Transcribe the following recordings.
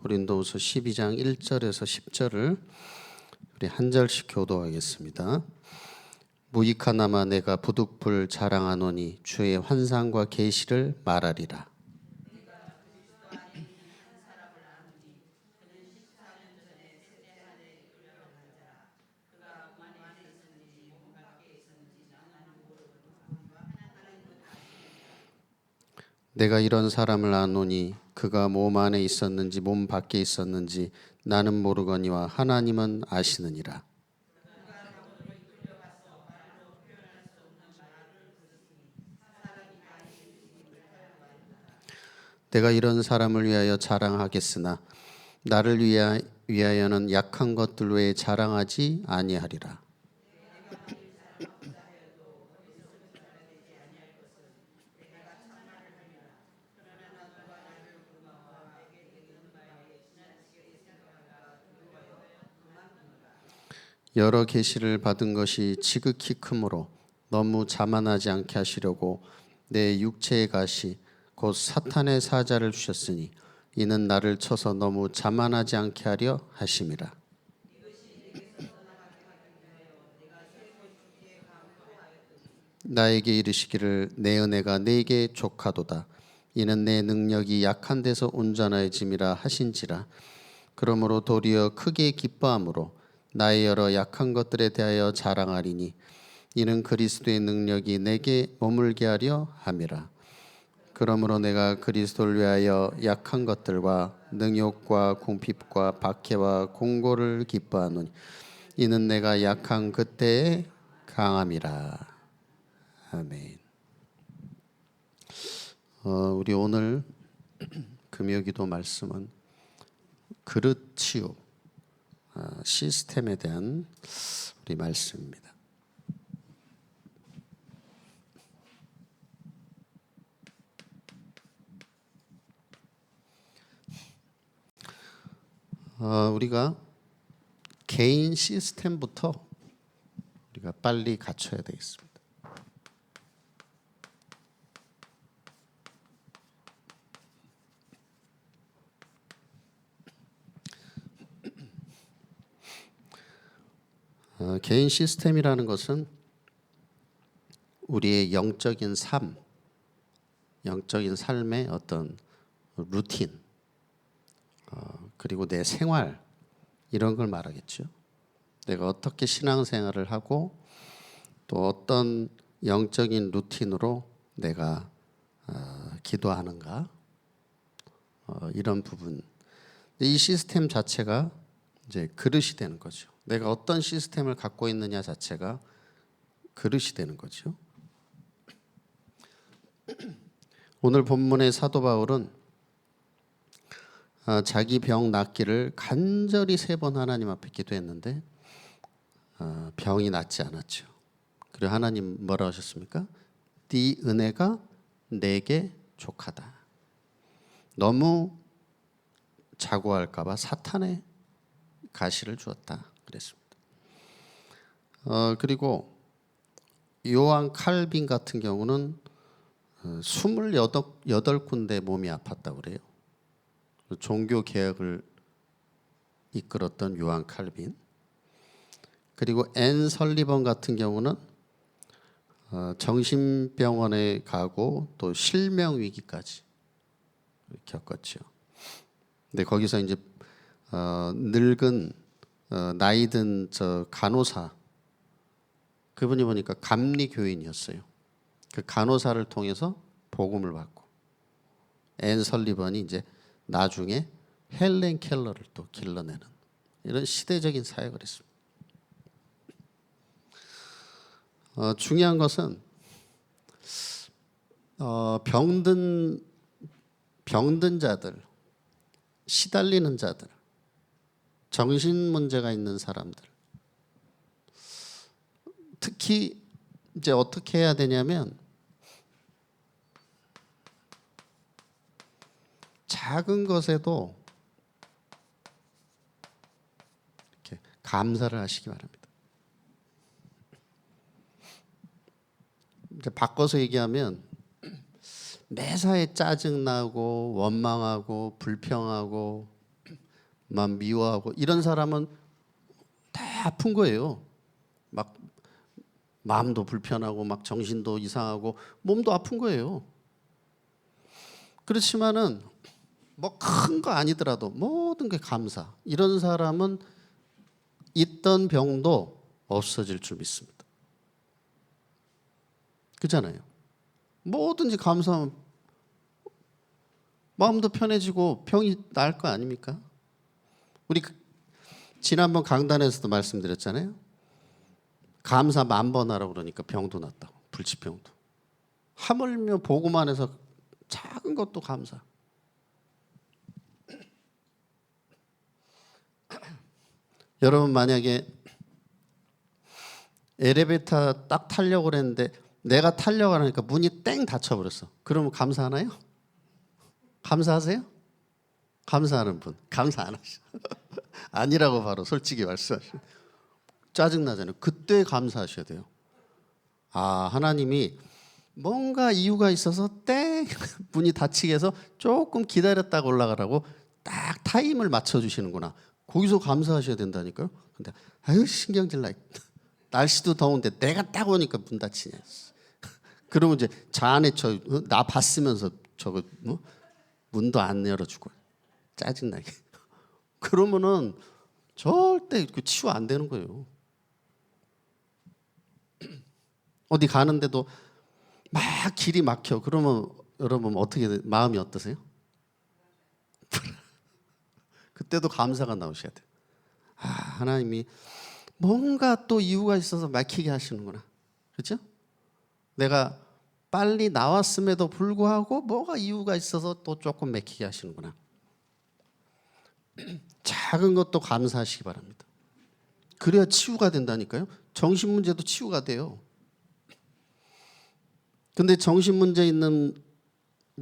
고린도후서 12장 1절에서 10절을 우리 한 절씩 교도하겠습니다. 무익하나마 내가 부득불 자랑하노니 주의 환상과 계시를 말하리라. 내가 이런 사람을 아노니 그가 몸 안에 있었는지 몸 밖에 있었는지 나는 모르거니와 하나님은 아시느니라. 내가 이런 사람을 위하여 자랑하겠으나 나를 위하여는 약한 것들 외에 자랑하지 아니하리라. 여러 계시를 받은 것이 지극히 크므로 너무 자만하지 않게 하시려고 내 육체의 가시 곧 사탄의 사자를 주셨으니 이는 나를 쳐서 너무 자만하지 않게 하려 하심이라. 나에게 이르시기를 내 은혜가 네게 족하도다. 이는 내 능력이 약한 데서 온전해짐이라 하신지라. 그러므로 도리어 크게 기뻐함으로 나의 여러 약한 것들에 대하여 자랑하리니 이는 그리스도의 능력이 내게 머물게 하려 함이라. 그러므로 내가 그리스도를 위하여 약한 것들과 능욕과 궁핍과 박해와 공고를 기뻐하노니 이는 내가 약한 그때에 강함이라. 아멘. 우리 오늘 금요기도 말씀은 그릇 치유 시스템에 대한 우리 말씀입니다. 우리가 개인 시스템부터 우리가 빨리 갖춰야 되겠습니다. 개인 시스템이라는 것은 우리의 영적인 삶의 어떤 루틴, 그리고 내 생활 이런 걸 말하겠죠. 내가 어떻게 신앙생활을 하고 또 어떤 영적인 루틴으로 내가 기도하는가 이런 부분. 이 시스템 자체가 이제 그릇이 되는 거죠. 내가 어떤 시스템을 갖고 있느냐 자체가 그릇이 되는 거죠. 오늘 본문의 사도 바울은 자기 병 낫기를 간절히 3번 하나님 앞에 기도했는데 병이 낫지 않았죠. 그리고 하나님 뭐라 하셨습니까? 네 은혜가 내게 족하다. 너무 자고할까 봐 사탄의 가시를 주었다 그랬습니다. 그리고 요한 칼빈 같은 경우는 28군데 몸이 아팠다고 그래요. 종교 개혁을 이끌었던 요한 칼빈. 그리고 앤 설리번 같은 경우는 정신병원에 가고 또 실명 위기까지 겪었죠. 근데 거기서 이제 늙은 나이든 저 간호사 그분이 보니까 감리 교인이었어요. 그 간호사를 통해서 복음을 받고 앤 설리번이 이제 나중에 헬렌 켈러를 또 길러내는 이런 시대적인 사역을 했습니다. 중요한 것은 병든 자들, 시달리는 자들, 정신 문제가 있는 사람들, 특히 이제 어떻게 해야 되냐면 작은 것에도 이렇게 감사를 하시기 바랍니다. 이제 바꿔서 얘기하면 매사에 짜증나고 원망하고 불평하고 미워하고 이런 사람은 다 아픈 거예요. 막 마음도 불편하고 막 정신도 이상하고 몸도 아픈 거예요. 그렇지만은 뭐 큰 거 아니더라도 모든 게 감사. 이런 사람은 있던 병도 없어질 줄 믿습니다. 그렇잖아요. 뭐든지 감사하면 마음도 편해지고 병이 나을 거 아닙니까? 우리 지난번 강단에서도 말씀드렸잖아요. 감사 10,000번 하라고 그러니까 병도 났다고. 불치병도. 하물며 보고만 해서 작은 것도 감사. 여러분 만약에 엘리베이터 딱 타려고 그랬는데 내가 타려고 하니까 문이 땡 닫혀버렸어. 그러면 감사하나요? 감사하세요? 감사하는 분. 감사 안 하시죠. 아니라고 바로 솔직히 말씀하시죠. 짜증나잖아요. 그때 감사하셔야 돼요. 아, 하나님이 뭔가 이유가 있어서 땡 문이 닫히게 해서 조금 기다렸다가 올라가라고 딱 타임을 맞춰주시는구나. 거기서 감사하셔야 된다니까요. 근데 아유 신경질 나. 날씨도 더운데 내가 딱 오니까 문 닫히냐. 그러면 이제 차 안에 나 봤으면서 저거 문도 안 열어주고 짜증나게. 그러면은 절대 치유 안 되는 거예요. 어디 가는데도 막 길이 막혀. 그러면 여러분 어떻게 마음이 어떠세요? 그때도 감사가 나오셔야 돼요. 아, 하나님이 뭔가 또 이유가 있어서 막히게 하시는구나. 그렇죠? 내가 빨리 나왔음에도 불구하고 뭐가 이유가 있어서 또 조금 막히게 하시는구나. 작은 것도 감사하시기 바랍니다. 그래야 치유가 된다니까요. 정신 문제도 치유가 돼요. 근데 정신 문제 있는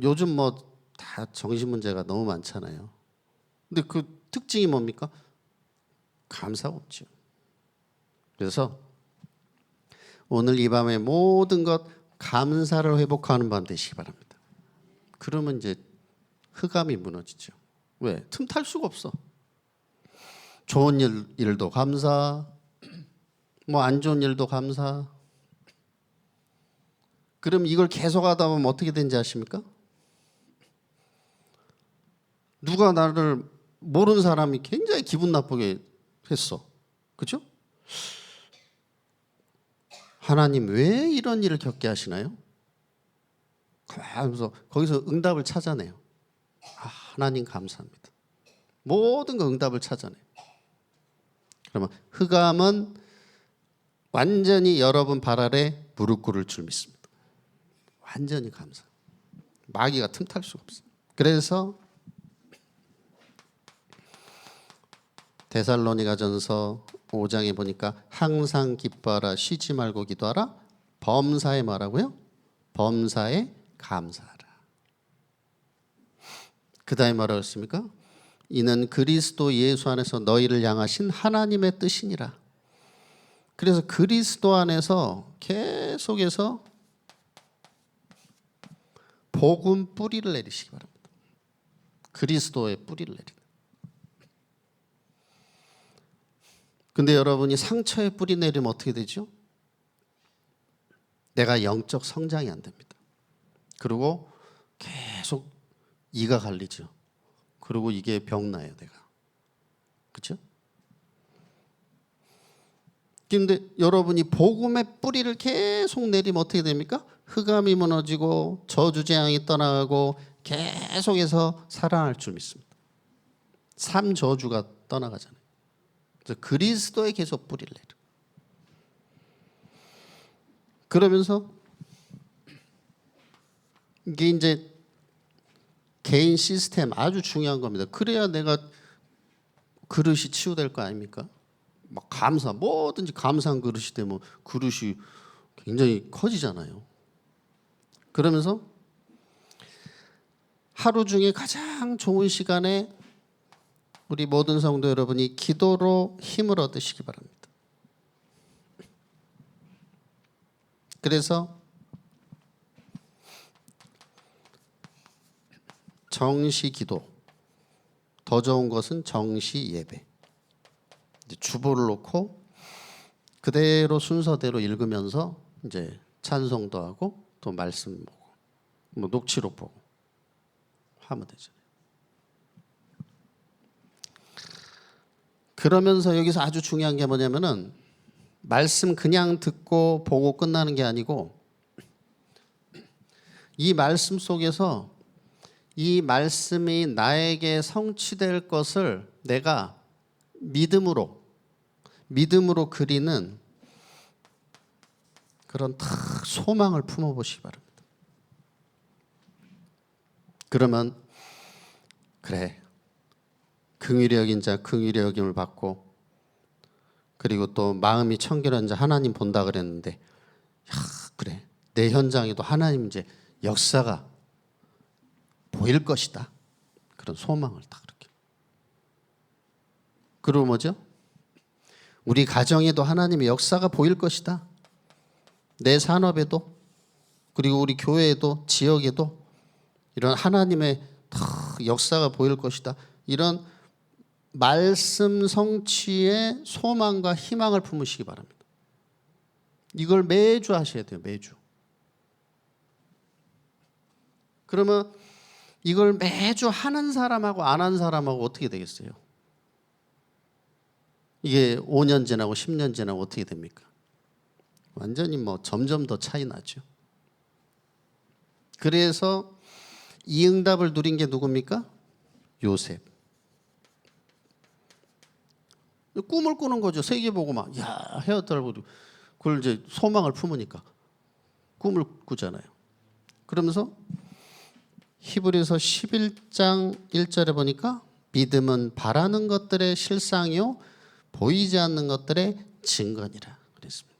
요즘 뭐 다 정신 문제가 너무 많잖아요. 근데 그 특징이 뭡니까? 감사가 없죠. 그래서 오늘 이 밤에 모든 것 감사를 회복하는 밤 되시기 바랍니다. 그러면 이제 흑암이 무너지죠. 왜? 틈탈 수가 없어. 좋은 일도 감사, 뭐 안 좋은 일도 감사. 그럼 이걸 계속 하다 보면 어떻게 되는지 아십니까? 누가 나를 모르는 사람이 굉장히 기분 나쁘게 했어. 그렇죠? 하나님 왜 이런 일을 겪게 하시나요? 하면서 거기서 응답을 찾아내요. 아, 하나님 감사합니다. 모든 거 응답을 찾아내요. 그러면 흑암은 완전히 여러분 발 아래 무릎 꿇을 줄 믿습니다. 완전히 감사. 마귀가 틈탈 수가 없어요. 그래서 데살로니가전서 5장에 보니까 항상 기뻐하라 쉬지 말고 기도하라 범사에 말하고요. 범사에 감사하라. 그 다음에 뭐라고 했습니까? 이는 그리스도 예수 안에서 너희를 향하신 하나님의 뜻이니라. 그래서 그리스도 안에서 계속해서 복음 뿌리를 내리시기 바랍니다. 그리스도의 뿌리를 내리는. 근데 여러분이 상처에 뿌리 내리면 어떻게 되죠? 내가 영적 성장이 안 됩니다. 그리고 계속 이가 갈리죠. 그리고 이게 병나요, 내가. 그렇죠? 근데 여러분이 복음의 뿌리를 계속 내리면 어떻게 됩니까? 흑암이 무너지고 저주재앙이 떠나가고 계속해서 살아날 줄 믿습니다. 삶 저주가 떠나가잖아요. 그래서 그리스도에 계속 뿌리를 내려. 그러면서 이게 이제 개인 시스템 아주 중요한 겁니다. 그래야 내가 그릇이 치유될 거 아닙니까? 막 감사, 뭐든지 감사한 그릇이 되면 그릇이 굉장히 커지잖아요. 그러면서 하루 중에 가장 좋은 시간에 우리 모든 성도 여러분이 기도로 힘을 얻으시기 바랍니다. 그래서 정시 기도 더 좋은 것은 정시 예배. 이제 주보를 놓고 그대로 순서대로 읽으면서 이제 찬송도 하고 또 말씀 보고 뭐 녹취록 보고 하면 되잖아요. 그러면서 여기서 아주 중요한 게 뭐냐면은 말씀 그냥 듣고 보고 끝나는 게 아니고 이 말씀 속에서 이 말씀이 나에게 성취될 것을 내가 믿음으로 그리는 그런 탁 소망을 품어보시기 바랍니다. 그러면 그래, 긍휼히 여긴 자 긍휼히 여김을 받고, 그리고 또 마음이 청결한 자 하나님 본다 그랬는데, 야 그래, 내 현장에도 하나님 이제 역사가 보일 것이다. 그런 소망을 딱 그렇게. 그리고 뭐죠? 우리 가정에도 하나님의 역사가 보일 것이다. 내 산업에도, 그리고 우리 교회에도, 지역에도 이런 하나님의 역사가 보일 것이다. 이런 말씀 성취의 소망과 희망을 품으시기 바랍니다. 이걸 매주 하셔야 돼요. 매주. 그러면 이걸 매주 하는 사람하고 안 하는 사람하고 어떻게 되겠어요? 이게 5년 지나고 10년 지나고 어떻게 됩니까? 완전히 뭐 점점 더 차이 나죠. 그래서 이 응답을 누린 게 누굽니까? 요셉. 꿈을 꾸는 거죠. 세계 보고 막 야 헤어떨고 그걸 이제 소망을 품으니까 꿈을 꾸잖아요. 그러면서 히브리서 11장 1절에 보니까 믿음은 바라는 것들의 실상이요 보이지 않는 것들의 증거니라 그랬습니다.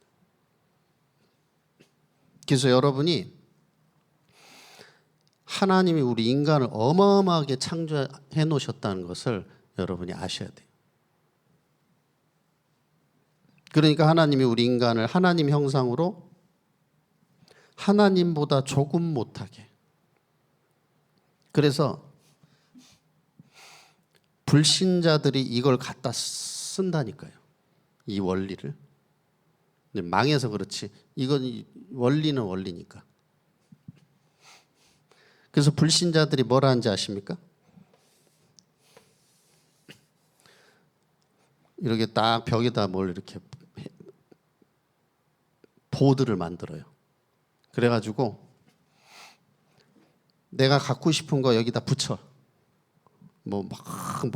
그래서 여러분이 하나님이 우리 인간을 어마어마하게 창조해 놓으셨다는 것을 여러분이 아셔야 돼요. 그러니까 하나님이 우리 인간을 하나님 형상으로 하나님보다 조금 못하게, 그래서 불신자들이 이걸 갖다 쓴다니까요. 이 원리를. 망해서 그렇지 이건 원리는 원리니까. 그래서 불신자들이 뭐라 하는지 아십니까? 이렇게 딱 벽에다 뭘 이렇게 보드를 만들어요. 그래가지고 내가 갖고 싶은 거 여기다 붙여. 뭐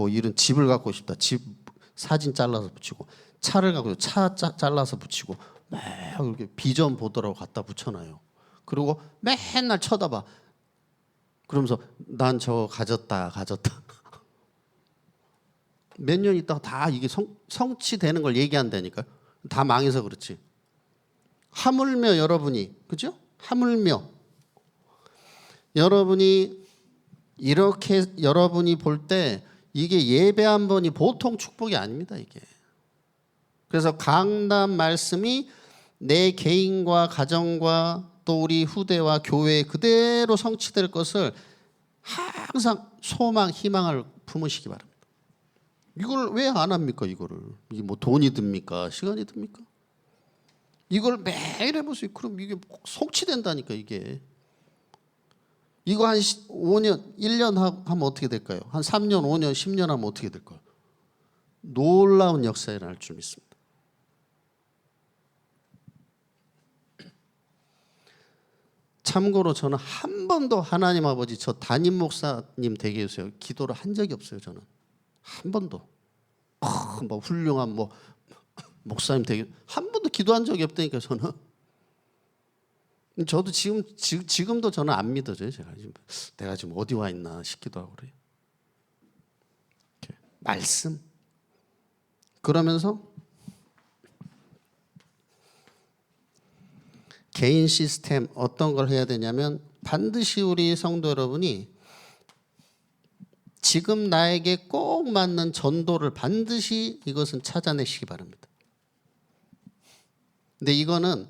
이런 집을 갖고 싶다. 집 사진 잘라서 붙이고, 차를 갖고 차 잘라서 붙이고, 막 이렇게 비전 보드라고 갖다 붙여놔요. 그리고 맨날 쳐다봐. 그러면서 난 저거 가졌다. 몇 년 있다가 다 이게 성취되는 걸 얘기한다니까요. 다 망해서 그렇지. 하물며 여러분이, 그죠? 하물며 여러분이 이렇게 여러분이 볼 때 이게 예배 한 번이 보통 축복이 아닙니다, 이게. 그래서 강단 말씀이 내 개인과 가정과 또 우리 후대와 교회에 그대로 성취될 것을 항상 소망, 희망을 품으시기 바랍니다. 이걸 왜 안 합니까, 이거를? 이게 뭐 돈이 듭니까? 시간이 듭니까? 이걸 매일 해보세요. 그럼 이게 성취된다니까, 이게. 이거 한 5년, 1년 하면 어떻게 될까요? 한 3년, 5년, 10년 하면 어떻게 될까요? 놀라운 역사에 일어날 줄 믿습니다. 참고로 저는 한 번도 하나님 아버지 저 담임 목사님 되게 해주세요. 기도를 한 적이 없어요. 저는 한 번도. 뭐 훌륭한 뭐 목사님 되게 한 번도 기도한 적이 없다니까 저는. 저도 지금도 저는 안 믿어져요. 내가 지금 어디 와 있나 싶기도 하고 그래요. 말씀. 그러면서 개인 시스템 어떤 걸 해야 되냐면 반드시 우리 성도 여러분이 지금 나에게 꼭 맞는 전도를 반드시 이것은 찾아내시기 바랍니다. 근데 이거는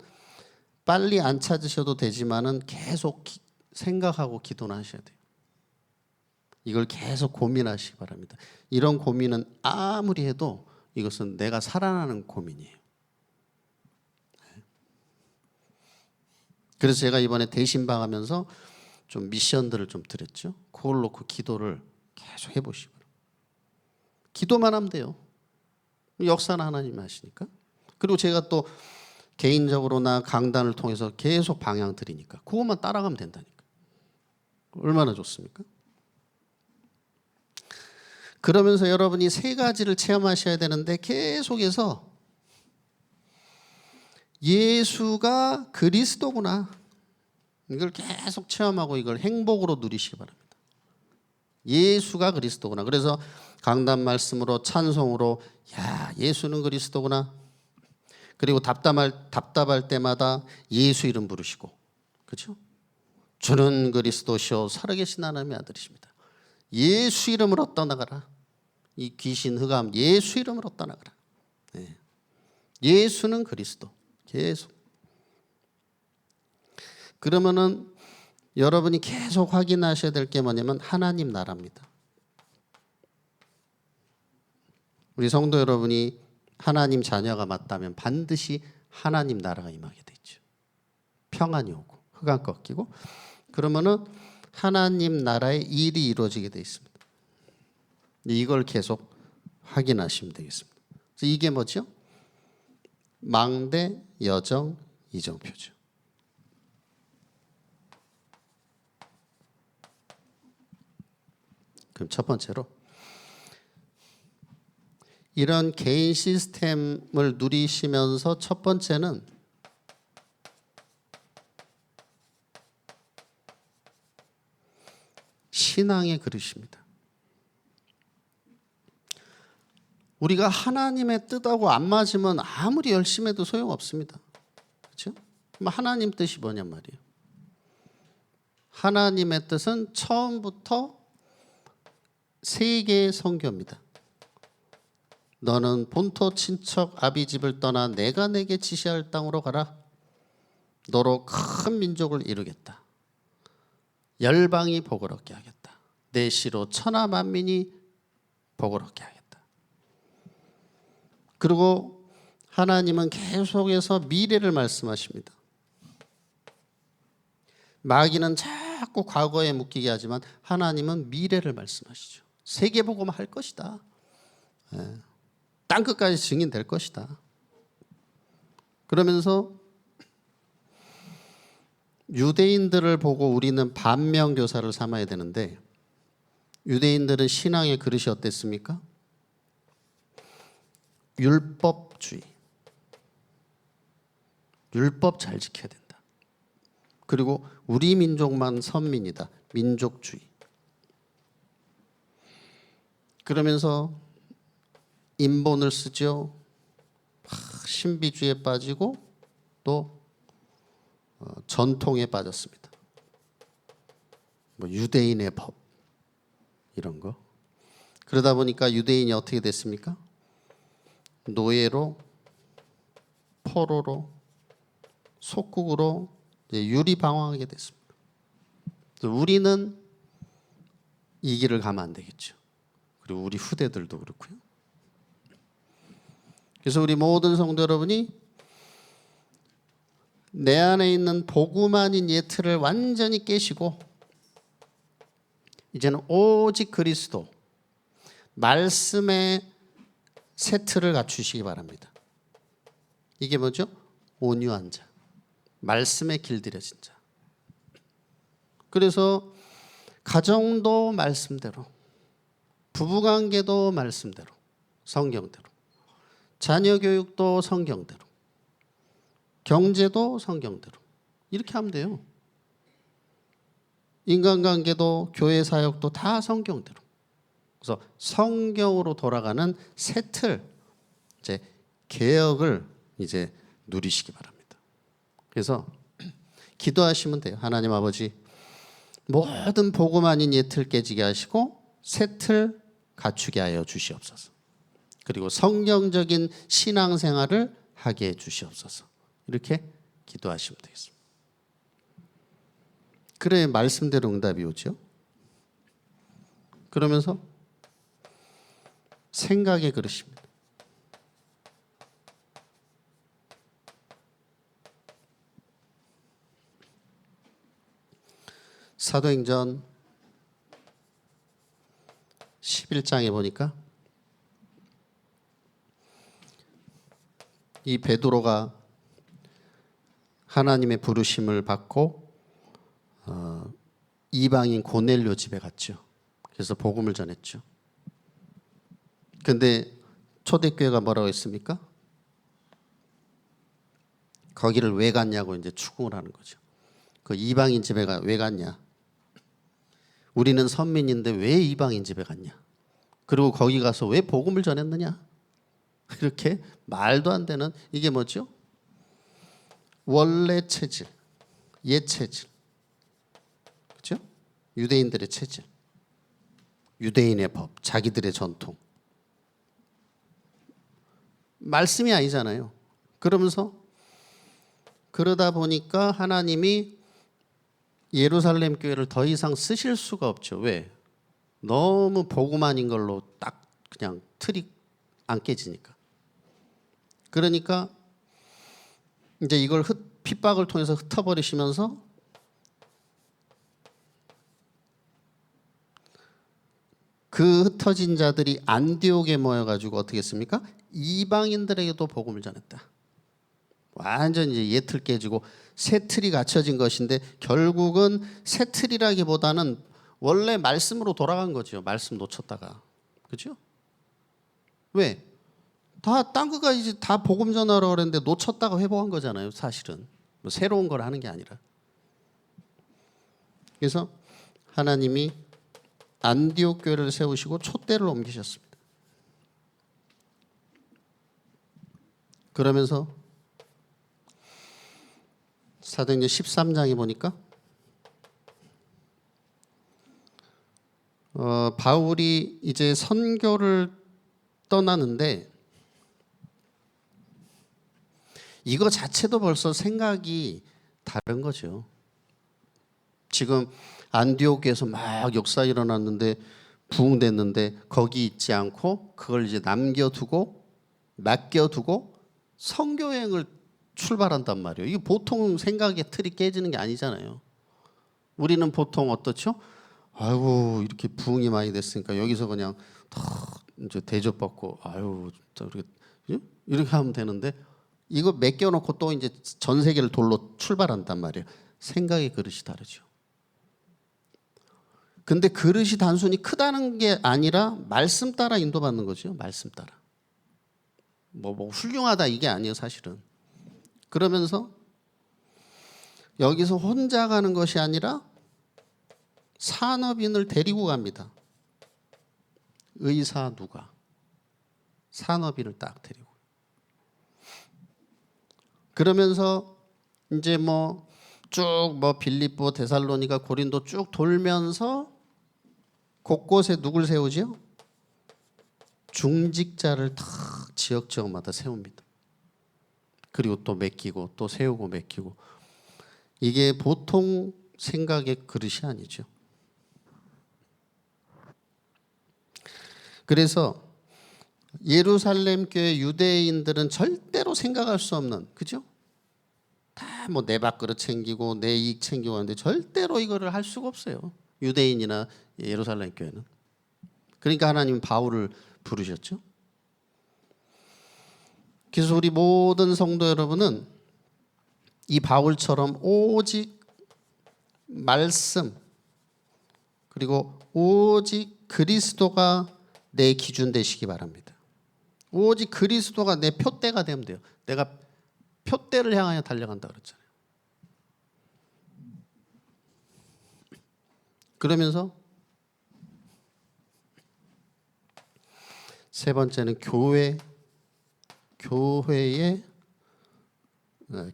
빨리 안 찾으셔도 되지만은 계속 생각하고 기도는 하셔야 돼요. 이걸 계속 고민하시기 바랍니다. 이런 고민은 아무리 해도 이것은 내가 살아나는 고민이에요. 그래서 제가 이번에 대신방하면서 좀 미션들을 좀 드렸죠. 그걸 놓고 기도를 계속 해보시기 바랍니다. 기도만 하면 돼요. 역사는 하나님이 하시니까. 그리고 제가 또 개인적으로나 강단을 통해서 계속 방향 드리니까 그것만 따라가면 된다니까. 얼마나 좋습니까? 그러면서 여러분이 세 가지를 체험하셔야 되는데 계속해서 예수가 그리스도구나. 이걸 계속 체험하고 이걸 행복으로 누리시기 바랍니다. 예수가 그리스도구나. 그래서 강단 말씀으로 찬송으로 야 예수는 그리스도구나. 그리고 답답할 때마다 예수 이름 부르시고, 그렇죠? 주는 그리스도시오 살아계신 하나님의 아들이십니다. 예수 이름으로 떠나가라. 이 귀신 흑암 예수 이름으로 떠나가라. 네. 예수는 그리스도. 계속. 그러면은 여러분이 계속 확인하셔야 될 게 뭐냐면 하나님 나라입니다. 우리 성도 여러분이 하나님 자녀가 맞다면 반드시 하나님 나라가 임하게 되죠. 평안이 오고 흑암 꺾이고 그러면은 하나님 나라의 일이 이루어지게 돼 있습니다. 이걸 계속 확인하시면 되겠습니다. 그래서 이게 뭐죠? 망대, 여정, 이정표죠. 그럼 첫 번째로 이런 개인 시스템을 누리시면서 첫 번째는 신앙의 그릇입니다. 우리가 하나님의 뜻하고 안 맞으면 아무리 열심히 해도 소용없습니다. 그렇죠? 그럼 하나님 뜻이 뭐냔 말이에요. 하나님의 뜻은 처음부터 세 개의 성교입니다. 너는 본토 친척 아비 집을 떠나 내가 내게 지시할 땅으로 가라. 너로 큰 민족을 이루겠다. 열방이 복을 얻게 하겠다. 내 씨로 천하 만민이 복을 얻게 하겠다. 그리고 하나님은 계속해서 미래를 말씀하십니다. 마귀는 자꾸 과거에 묶이게 하지만 하나님은 미래를 말씀하시죠. 세계복음을 할 것이다. 땅끝까지 증인될 것이다. 그러면서 유대인들을 보고 우리는 반면교사를 삼아야 되는데 유대인들은 신앙의 그릇이 어땠습니까? 율법주의. 율법 잘 지켜야 된다. 그리고 우리 민족만 선민이다. 민족주의. 그러면서 인본을 쓰죠. 신비주의에 빠지고 또 전통에 빠졌습니다. 뭐 유대인의 법 이런 거. 그러다 보니까 유대인이 어떻게 됐습니까? 노예로, 포로로, 속국으로 유리방황하게 됐습니다. 우리는 이 길을 가면 안 되겠죠. 그리고 우리 후대들도 그렇고요. 그래서 우리 모든 성도 여러분이 내 안에 있는 복음 아닌 예틀을 완전히 깨시고 이제는 오직 그리스도 말씀의 세트를 갖추시기 바랍니다. 이게 뭐죠? 온유한 자, 말씀에 길들여진 자. 그래서 가정도 말씀대로, 부부관계도 말씀대로, 성경대로, 자녀 교육도 성경대로, 경제도 성경대로 이렇게 하면 돼요. 인간관계도 교회 사역도 다 성경대로. 그래서 성경으로 돌아가는 새 틀, 이제 개혁을 이제 누리시기 바랍니다. 그래서 기도하시면 돼요. 하나님 아버지, 모든 복음 아닌 예틀 깨지게 하시고 새 틀 갖추게 하여 주시옵소서. 그리고 성경적인 신앙생활을 하게 해 주시옵소서. 이렇게 기도하시면 되겠습니다. 그래 말씀대로 응답이 오죠. 그러면서 생각의 그릇입니다. 사도행전 11장에 보니까 이 베드로가 하나님의 부르심을 받고 이방인 고넬료 집에 갔죠. 그래서 복음을 전했죠. 근데 초대교회가 뭐라고 했습니까? 거기를 왜 갔냐고 이제 추궁을 하는 거죠. 그 이방인 집에 왜 갔냐? 우리는 선민인데 왜 이방인 집에 갔냐? 그리고 거기 가서 왜 복음을 전했느냐? 이렇게 말도 안 되는, 이게 뭐죠? 원래 체질, 옛 체질, 그렇죠? 유대인들의 체질, 유대인의 법, 자기들의 전통, 말씀이 아니잖아요. 그러면서 그러다 보니까 하나님이 예루살렘 교회를 더 이상 쓰실 수가 없죠. 왜? 너무 복음 아닌 걸로 딱 그냥 틀이 안 깨지니까. 그러니까 이제 이걸 핍박을 통해서 흩어버리시면서 그 흩어진 자들이 안디옥에 모여가지고 어떻게 했습니까? 이방인들에게도 복음을 전했다. 완전 이제 옛틀 깨지고 새 틀이 갖춰진 것인데 결국은 새 틀이라기보다는 원래 말씀으로 돌아간 거죠. 말씀 놓쳤다가. 그렇죠? 왜? 다 딴 거가 이제 다 복음 전하러 그랬는데 놓쳤다가 회복한 거잖아요. 사실은. 뭐 새로운 걸 하는 게 아니라. 그래서 하나님이 안디옥 교회를 세우시고 촛대를 옮기셨습니다. 그러면서 사도행전 13장에 보니까 바울이 이제 선교를 떠나는데 이거 자체도 벌써 생각이 다른 거죠. 지금 안디옥에서 막 역사 일어났는데 부흥됐는데 거기 있지 않고 그걸 이제 남겨두고 맡겨두고 선교여행을 출발한단 말이에요. 이게 보통 생각의 틀이 깨지는 게 아니잖아요. 우리는 보통 어떻죠? 아이고 이렇게 부흥이 많이 됐으니까 여기서 그냥 이제 대접받고 아유 이렇게 하면 되는데 이거 맡겨놓고 또 이제 전 세계를 돌로 출발한단 말이에요. 생각의 그릇이 다르죠. 근데 그릇이 단순히 크다는 게 아니라 말씀 따라 인도받는 거죠. 말씀 따라. 뭐 훌륭하다 이게 아니에요, 사실은. 그러면서 여기서 혼자 가는 것이 아니라 산업인을 데리고 갑니다. 의사 누가 산업인을 딱 데리고. 그러면서 이제 쭉 빌립보, 데살로니가, 고린도 쭉 돌면서 곳곳에 누굴 세우죠? 중직자를 다 지역마다 세웁니다. 그리고 또 맡기고 또 세우고 맡기고. 이게 보통 생각의 그릇이 아니죠. 그래서 예루살렘 교회 유대인들은 절대로 생각할 수 없는, 그죠? 다 내 밥그릇 챙기고 내 이익 챙기고 하는데 절대로 이거를 할 수가 없어요. 유대인이나 예루살렘 교회는. 그러니까 하나님은 바울을 부르셨죠. 그래서 우리 모든 성도 여러분은 이 바울처럼 오직 말씀 그리고 오직 그리스도가 내 기준 되시기 바랍니다. 오직 그리스도가 내 표대가 되면 돼요. 내가 표대를 향하여 달려간다 그랬잖아요. 그러면서 세 번째는 교회의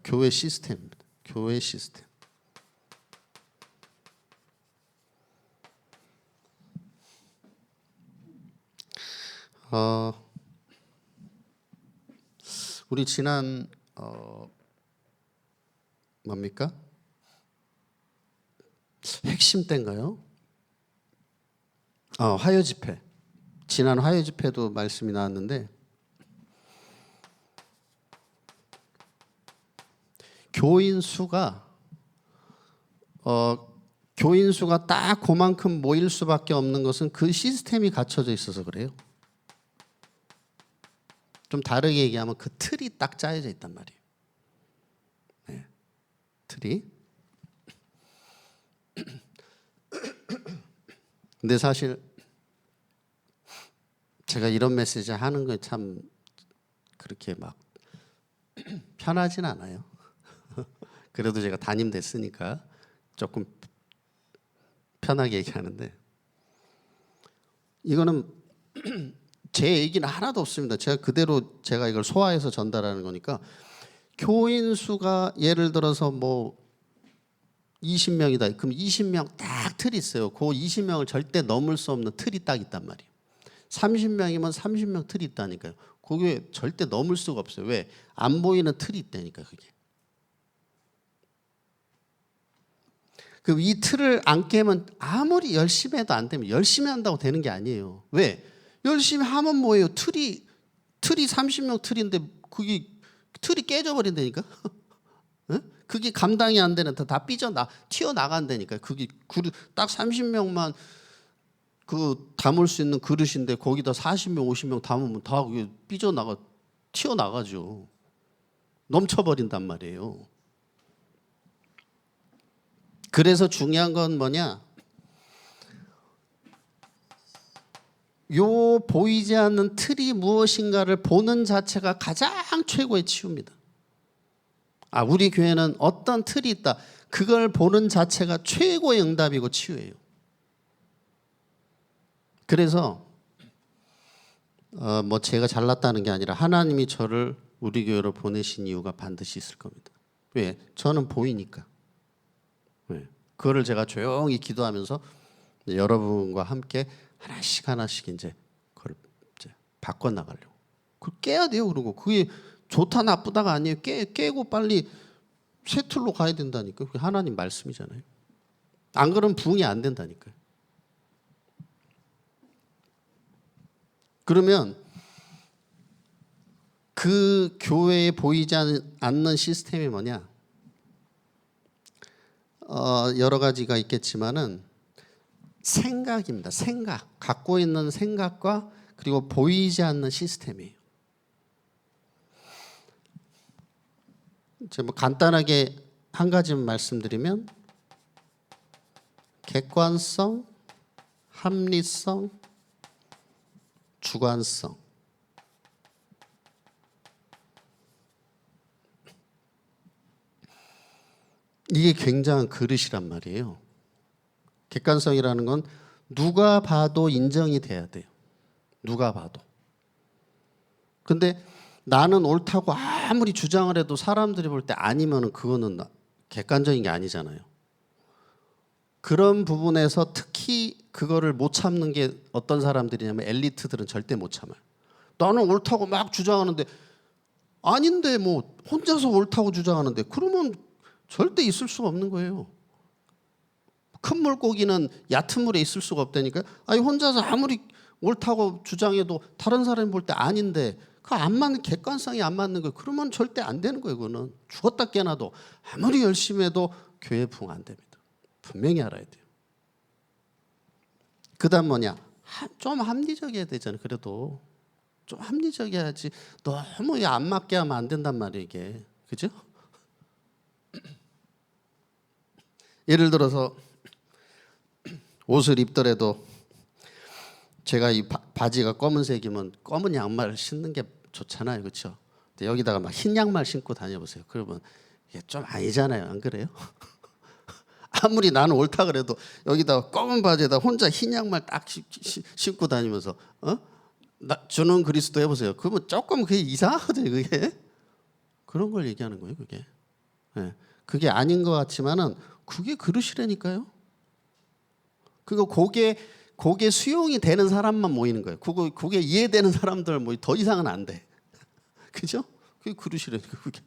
교회 시스템입니다. 교회 시스템. 우리 지난 뭡니까? 핵심 때인가요? 화요 집회. 지난 화요 집회도 말씀이 나왔는데 교인 수가 딱 그만큼 모일 수밖에 없는 것은 그 시스템이 갖춰져 있어서 그래요. 좀 다르게 얘기하면 그 틀이 딱 짜여져 있단 말이에요. 네, 틀이. 근데 사실 제가 이런 메시지 하는 거 참 그렇게 막 편하진 않아요. 그래도 제가 담임 됐으니까 조금 편하게 얘기하는데 이거는 제 얘기는 하나도 없습니다. 제가 그대로 제가 이걸 소화해서 전달하는 거니까 교인 수가 예를 들어서 뭐 20명이다. 그럼 20명 딱 틀이 있어요. 그 20명을 절대 넘을 수 없는 틀이 딱 있단 말이에요. 30명이면 30명 틀이 있다니까요. 그게 절대 넘을 수가 없어요. 왜? 안 보이는 틀이 있다니까 그게. 그 이 틀을 안 깨면 아무리 열심히 해도 안 되면 열심히 한다고 되는 게 아니에요. 왜? 열심히 하면 뭐예요? 틀이 30명 틀인데 그게 틀이 깨져버린다니까. 그게 감당이 안 되는 다 튀어나간다니까. 그게 딱 30명만 그 담을 수 있는 그릇인데 거기다 40명, 50명 담으면 다 그게 튀어나가죠. 넘쳐버린단 말이에요. 그래서 중요한 건 뭐냐? 요 보이지 않는 틀이 무엇인가를 보는 자체가 가장 최고의 치유입니다. 우리 교회는 어떤 틀이 있다. 그걸 보는 자체가 최고의 응답이고 치유예요. 그래서 뭐 제가 잘났다는 게 아니라 하나님이 저를 우리 교회로 보내신 이유가 반드시 있을 겁니다. 왜? 저는 보이니까. 왜? 그거를 제가 조용히 기도하면서 여러분과 함께 하나씩 이제 그걸 이제 바꿔 나가려고. 그걸 깨야 돼요. 그리고 그게 좋다 나쁘다가 아니에요. 깨고 빨리 새 틀로 가야 된다니까. 그게 하나님 말씀이잖아요. 안 그러면 부흥이 안 된다니까요. 그러면 그 교회에 보이지 않는 시스템이 뭐냐? 여러 가지가 있겠지만은 생각입니다. 갖고 있는 생각과 그리고 보이지 않는 시스템이에요. 이제 뭐 간단하게 한 가지만 말씀드리면 객관성, 합리성, 주관성. 이게 굉장한 그릇이란 말이에요. 객관성이라는 건 누가 봐도 인정이 돼야 돼요. 누가 봐도. 근데 나는 옳다고 아무리 주장을 해도 사람들이 볼 때 아니면은 그거는 객관적인 게 아니잖아요. 그런 부분에서 특히 그거를 못 참는 게 어떤 사람들이냐면 엘리트들은 절대 못 참아요. 나는 옳다고 막 주장하는데 아닌데 뭐 혼자서 옳다고 주장하는데 그러면 절대 있을 수가 없는 거예요. 큰 물고기는 얕은 물에 있을 수가 없다니까요. 혼자서 아무리 옳다고 주장해도 다른 사람이 볼 때 아닌데 그 안 맞는 객관성이 안 맞는 거예요. 그러면 절대 안 되는 거예요. 그거는 죽었다 깨나도 아무리 열심히 해도 교회 부흥 안 됩니다. 분명히 알아야 돼요. 그다음 뭐냐? 좀 합리적이어야 되잖아요. 그래도 좀 합리적이어야지. 너무 안 맞게 하면 안 된단 말이에요. 이게 그죠? 예를 들어서 옷을 입더라도 제가 이 바지가 검은색이면 검은 양말을 신는 게 좋잖아요. 그렇죠? 근데 여기다가 막 흰 양말 신고 다녀보세요. 그러면 이게 좀 아니잖아요. 안 그래요? 아무리 나는 옳다 그래도 여기다가 검은 바지에다 혼자 흰 양말 딱 신고 다니면서 주는 그리스도 해보세요. 그러면 조금 그게 이상하거든요. 그게 그런 걸 얘기하는 거예요. 그게 그게 아닌 것 같지만은 그게 그릇이라니까요. 그거 그게 수용이 되는 사람만 모이는 거예요. 그게 이해되는 사람들 뭐 더 이상은 안 돼. 그죠? 그게 그릇이라니까 그게.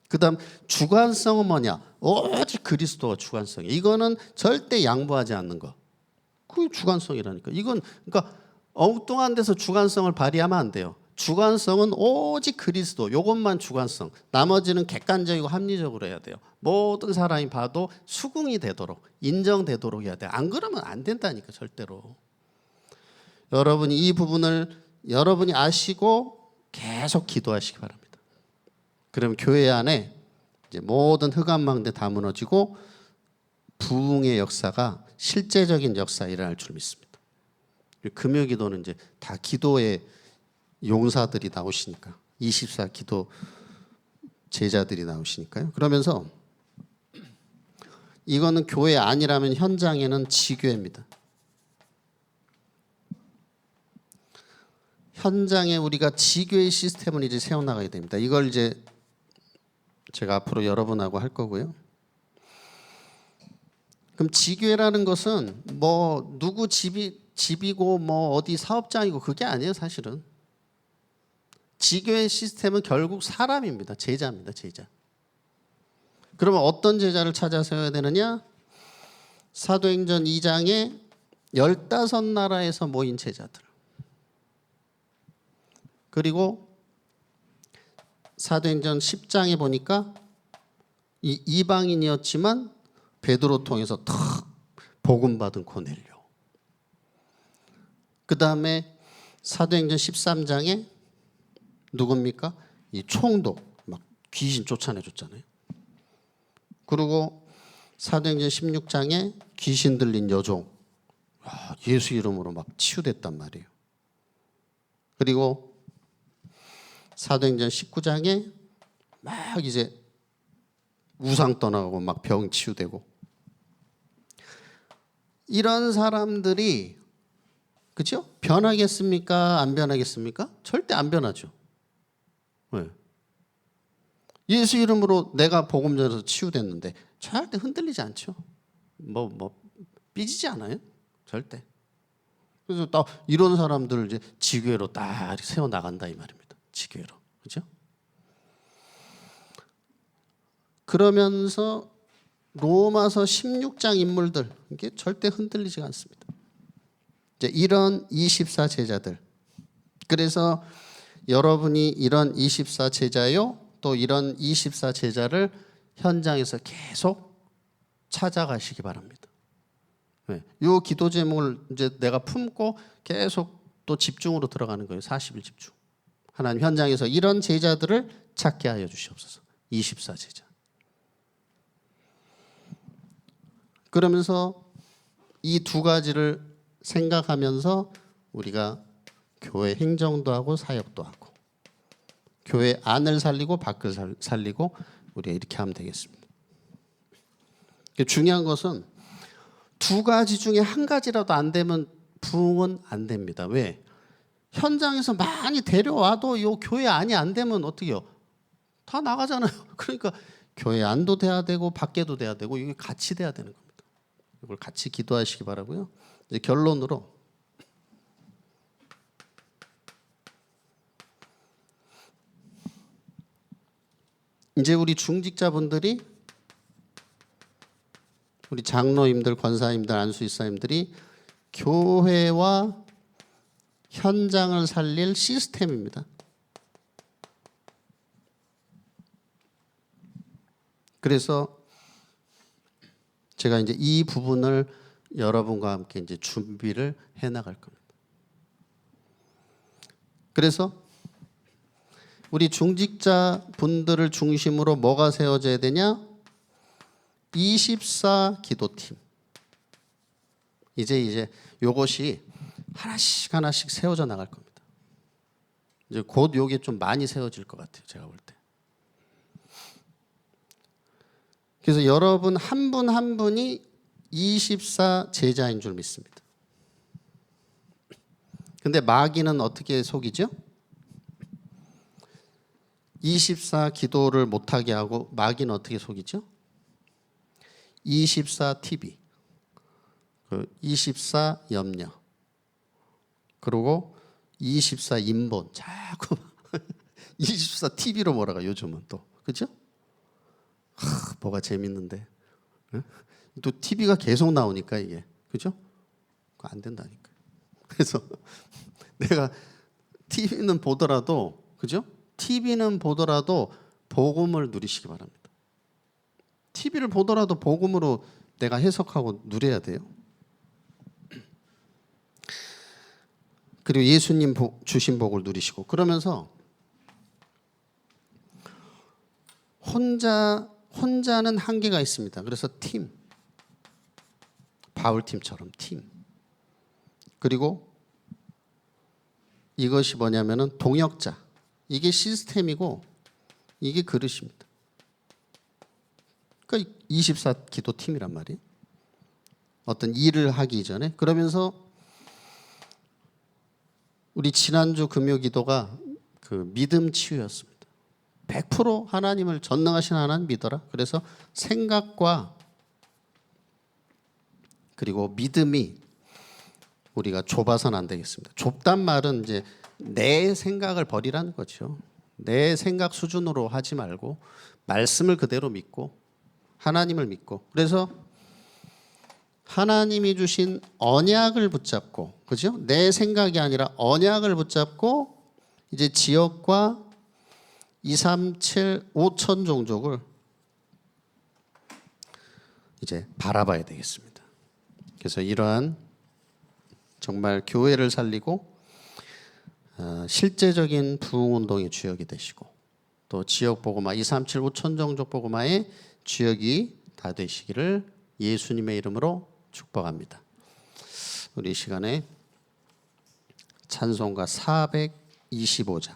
그다음 주관성은 뭐냐? 오직 그리스도가 주관성이에요. 이거는 절대 양보하지 않는 거. 그게 주관성이라니까. 이건 그러니까 엉뚱한 데서 주관성을 발휘하면 안 돼요. 주관성은 오직 그리스도. 이것만 주관성. 나머지는 객관적이고 합리적으로 해야 돼요. 모든 사람이 봐도 수긍이 되도록 인정되도록 해야 돼요. 안 그러면 안 된다니까 절대로. 여러분이 이 부분을 여러분이 아시고 계속 기도하시기 바랍니다. 그러면 교회 안에 이제 모든 흑암망대 다 무너지고 부흥의 역사가 실제적인 역사 일어날 줄 믿습니다. 금요기도는 이제 다 기도의 용사들이 나오시니까 24 기도 제자들이 나오시니까요. 그러면서 이거는 교회 아니라면 현장에는 지교회입니다. 현장에 우리가 지교의 시스템을 이제 세워나가야 됩니다. 이걸 이제 제가 앞으로 여러분하고 할 거고요. 그럼 지교회라는 것은 뭐 누구 집이고 뭐 어디 사업장이고 그게 아니에요, 사실은. 지교회 시스템은 결국 사람입니다. 제자입니다. 제자. 그러면 어떤 제자를 찾아 세워야 되느냐? 사도행전 2장에 15나라에서 모인 제자들. 그리고 사도행전 10장에 보니까 이 이방인이었지만 베드로 통해서 탁 복음 받은 고넬료. 그 다음에 사도행전 13장에 누굽니까? 이 총독 막 귀신 쫓아내줬잖아요. 그리고 사도행전 16장에 귀신 들린 여종 예수 이름으로 막 치유됐단 말이에요. 그리고 사도행전 19장에 막 이제 우상 떠나가고 막 병 치유되고 이런 사람들이 그렇죠? 변하겠습니까? 안 변하겠습니까? 절대 안 변하죠. 네. 예수 이름으로 내가 복음 전해서 치유됐는데 절대 흔들리지 않죠. 뭐 삐지지 않아요. 절대. 그래서 딱 이런 사람들을 이제 지교회로 딱 세워 나간다 이 말입니다. 지교회로. 그렇죠? 그러면서 로마서 16장 인물들 이게 절대 흔들리지 않습니다. 이제 이런 24 제자들. 그래서 여러분이 이런 24 제자요, 또 이런 24 제자를 현장에서 계속 찾아가시기 바랍니다. 네. 이 기도 제목을 이제 내가 품고 계속 또 집중으로 들어가는 거예요. 40일 집중. 하나님 현장에서 이런 제자들을 찾게 하여 주시옵소서. 24 제자. 그러면서 이 두 가지를 생각하면서 우리가 교회 행정도 하고 사역도 하고 교회 안을 살리고 밖을 살리고 우리가 이렇게 하면 되겠습니다. 중요한 것은 두 가지 중에 한 가지라도 안 되면 부흥은 안 됩니다. 왜? 현장에서 많이 데려와도 이 교회 안이 안 되면 어떻게 해요? 다 나가잖아요. 그러니까 교회 안도 돼야 되고 밖에도 돼야 되고 이게 같이 돼야 되는 겁니다. 이걸 같이 기도하시기 바라고요. 이제 결론으로 이제 우리 중직자분들이 우리 장로님들, 권사님들, 안수이사님들이 교회와 현장을 살릴 시스템입니다. 그래서 제가 이제 이 부분을 여러분과 함께 이제 준비를 해 나갈 겁니다. 그래서 우리 중직자 분들을 중심으로 뭐가 세워져야 되냐? 24 기도팀. 이제 요것이 하나씩 세워져 나갈 겁니다. 이제 곧 요게 좀 많이 세워질 것 같아요. 제가 볼 때. 그래서 여러분 한 분 한 분이 24 제자인 줄 믿습니다. 근데 마귀는 어떻게 속이죠? 24 기도를 못하게 하고 마귀는 어떻게 속이죠? 24 TV, 24 염려, 그리고 24 인본 자꾸 24 TV로 몰아가 요즘은 또 그렇죠? 뭐가 재밌는데. 응? 또 TV가 계속 나오니까 이게. 그죠? 그거 안 된다니까. 그래서 내가 TV는 보더라도, 그죠? TV는 보더라도 복음을 누리시기 바랍니다. TV를 보더라도 복음으로 내가 해석하고 누려야 돼요. 그리고 예수님 주신 복을 누리시고, 그러면서 혼자는 한계가 있습니다. 그래서 팀, 바울팀처럼 팀. 그리고 이것이 뭐냐면은 동역자. 이게 시스템이고 이게 그릇입니다. 그러니까 24기도 팀이란 말이에요. 어떤 일을 하기 전에. 그러면서 우리 지난주 금요 기도가 그 믿음 치유였습니다. 100% 하나님을 전능하신 하나님 믿어라. 그래서 생각과 그리고 믿음이 우리가 좁아서는 안 되겠습니다. 좁단 말은 이제 내 생각을 버리라는 거죠. 내 생각 수준으로 하지 말고 말씀을 그대로 믿고 하나님을 믿고, 그래서 하나님이 주신 언약을 붙잡고, 그죠? 내 생각이 아니라 언약을 붙잡고 이제 지역과 237, 5천 종족을 이제 바라봐야 되겠습니다. 그래서 이러한 정말 교회를 살리고 실제적인 부흥운동의 주역이 되시고, 또 지역 복음화 237, 5천 종족 복음화의 주역이 다 되시기를 예수님의 이름으로 축복합니다. 우리 이 시간에 찬송가 425장,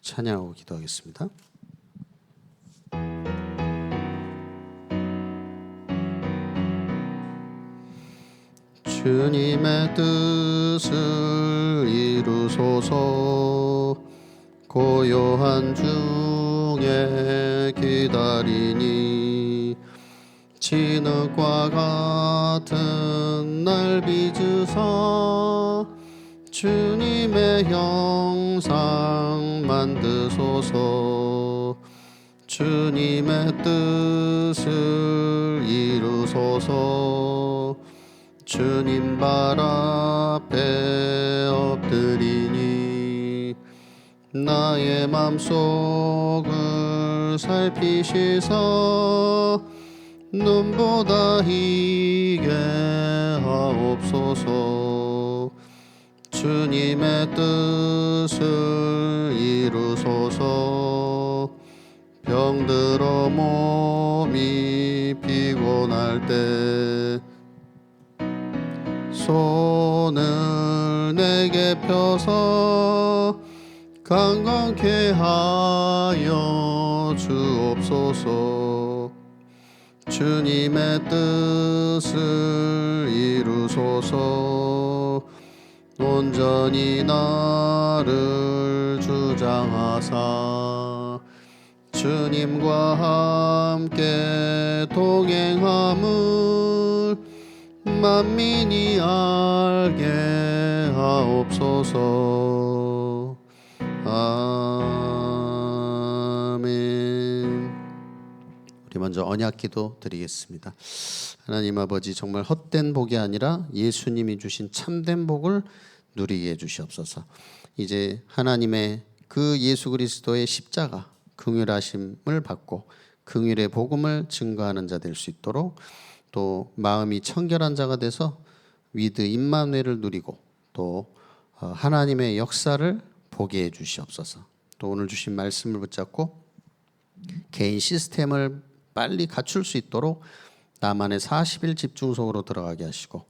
찬양하고 기도하겠습니다. 주님의 뜻을 이루소서. 고요한 중에 기다리니 진흙과 같은 날 빚으사 주님의 형상 만드소서. 주님의 뜻을 이루소서. 주님 발 앞에 엎드리니 나의 맘속을 살피시사 눈보다 희게 하옵소서. 주님의 뜻을 이루소서. 병들어 몸이 피곤할 때 손을 내게 펴서 강건케 하여 주옵소서. 주님의 뜻을 이루소서. 온전히 나를 주장하사 주님과 함께 동행함을 만민이 알게 하옵소서. 아멘. 우리 먼저 언약기도 드리겠습니다. 하나님 아버지, 정말 헛된 복이 아니라 예수님이 주신 참된 복을 누리게 해주시옵소서. 이제 하나님의 그 예수 그리스도의 십자가 긍휼하심을 받고 긍휼의 복음을 증거하는 자 될 수 있도록, 또 마음이 청결한 자가 돼서 위드 임마누엘을 누리고 또 하나님의 역사를 보게 해 주시옵소서. 또 오늘 주신 말씀을 붙잡고 개인 시스템을 빨리 갖출 수 있도록 나만의 40일 집중속으로 들어가게 하시고,